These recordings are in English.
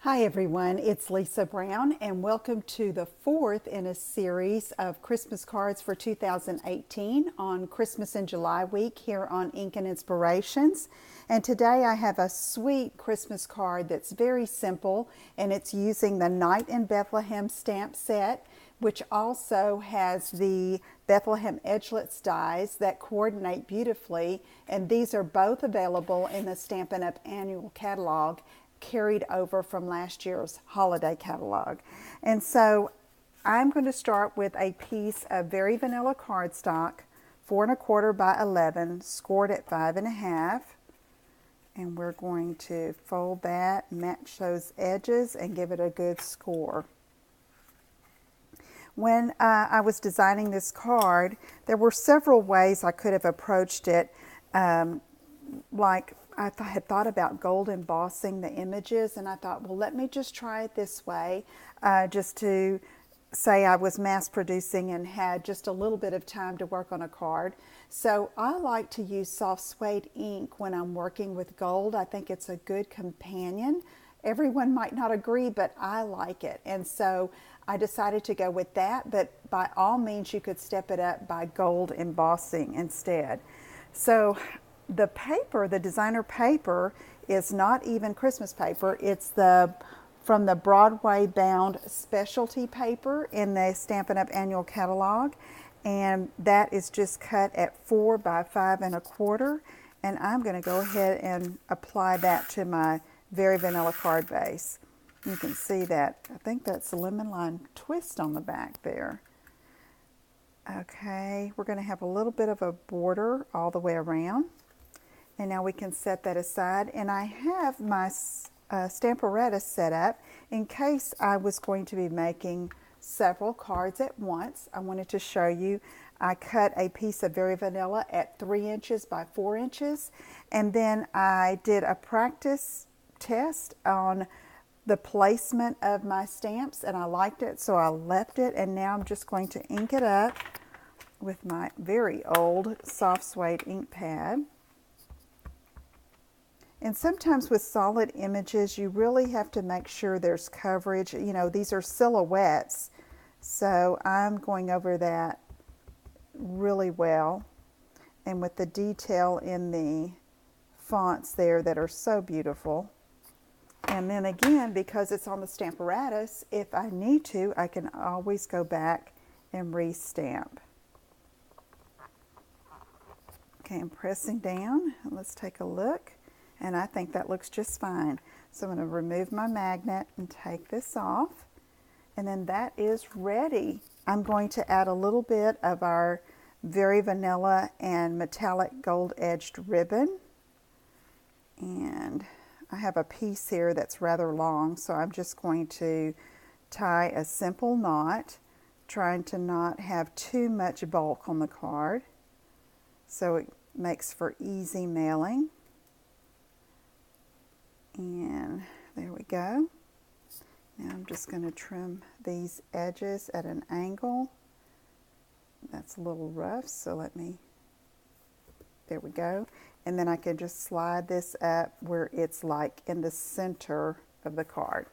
Hi everyone, it's Lisa Brown and welcome to the fourth in a series of Christmas cards for 2018 on Christmas in July week here on Ink and Inspirations. And today I have a sweet Christmas card that's very simple, and it's using the Night in Bethlehem stamp set, which also has the Bethlehem edgelets dies that coordinate beautifully, and these are both available in the Stampin' Up! Annual catalog, carried over from last year's holiday catalog. And so I'm going to start with a piece of very vanilla cardstock, 4 1/4 by 11, scored at 5 1/2. And we're going to fold that, match those edges, and give it a good score. When I was designing this card, there were several ways I could have approached it. Like I had thought about gold embossing the images, and I thought, well, let me just try it this way, just to say I was mass producing and had just a little bit of time to work on a card. So I like to use soft suede ink when I'm working with gold. I think it's a good companion. Everyone might not agree, but I like it. And so I decided to go with that, but by all means you could step it up by gold embossing instead. So the paper, the designer paper, is not even Christmas paper. It's from the Broadway bound specialty paper in the Stampin' Up! Annual catalog, and that is just cut at 4 by 5 1/4. And I'm going to go ahead and apply that to my very vanilla card base. You can see that. I think that's a lemon lime twist on the back there. Okay, we're going to have a little bit of a border all the way around. And now we can set that aside. And I have my Stamparatus set up in case I was going to be making several cards at once. I wanted to show you. I cut a piece of very vanilla at 3 inches by 4 inches. And then I did a practice test on the placement of my stamps, and I liked it, so I left it. And now I'm just going to ink it up with my very old soft suede ink pad. And sometimes with solid images, you really have to make sure there's coverage. You know, these are silhouettes, so I'm going over that really well. And with the detail in the fonts there that are so beautiful. And then again, because it's on the Stamparatus, if I need to, I can always go back and re-stamp. Okay, I'm pressing down. Let's take a look. And I think that looks just fine. So I'm going to remove my magnet and take this off. And then that is ready. I'm going to add a little bit of our very vanilla and metallic gold edged ribbon. And I have a piece here that's rather long, so I'm just going to tie a simple knot, trying to not have too much bulk on the card, so it makes for easy mailing. And there we go. Now I'm just going to trim these edges at an angle. That's a little rough, so there we go. And then I can just slide this up where it's like in the center of the card.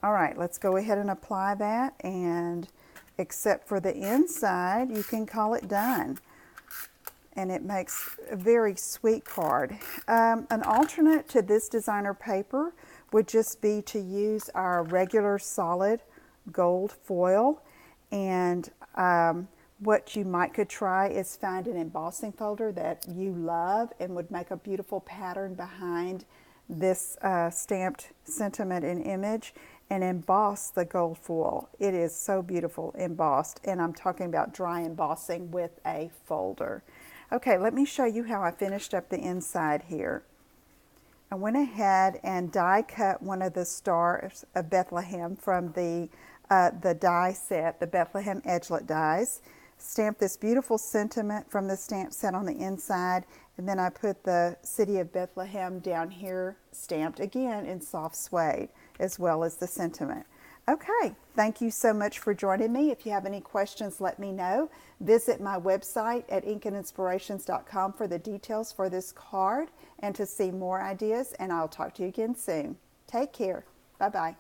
All right, let's go ahead and apply that, and except for the inside, you can call it done. And it makes a very sweet card. An alternate to this designer paper would just be to use our regular solid gold foil. And what you could try is find an embossing folder that you love and would make a beautiful pattern behind this stamped sentiment and image, and emboss the gold foil. It is so beautiful embossed, and I'm talking about dry embossing with a folder. Okay, let me show you how I finished up the inside here. I went ahead and die cut one of the stars of Bethlehem from the die set, the Bethlehem edgelet dies. Stamped this beautiful sentiment from the stamp set on the inside, and then I put the city of Bethlehem down here, stamped again in soft suede, as well as the sentiment. Okay, thank you so much for joining me. If you have any questions, let me know. Visit my website at inkandinspirations.com for the details for this card and to see more ideas, and I'll talk to you again soon. Take care. Bye-bye.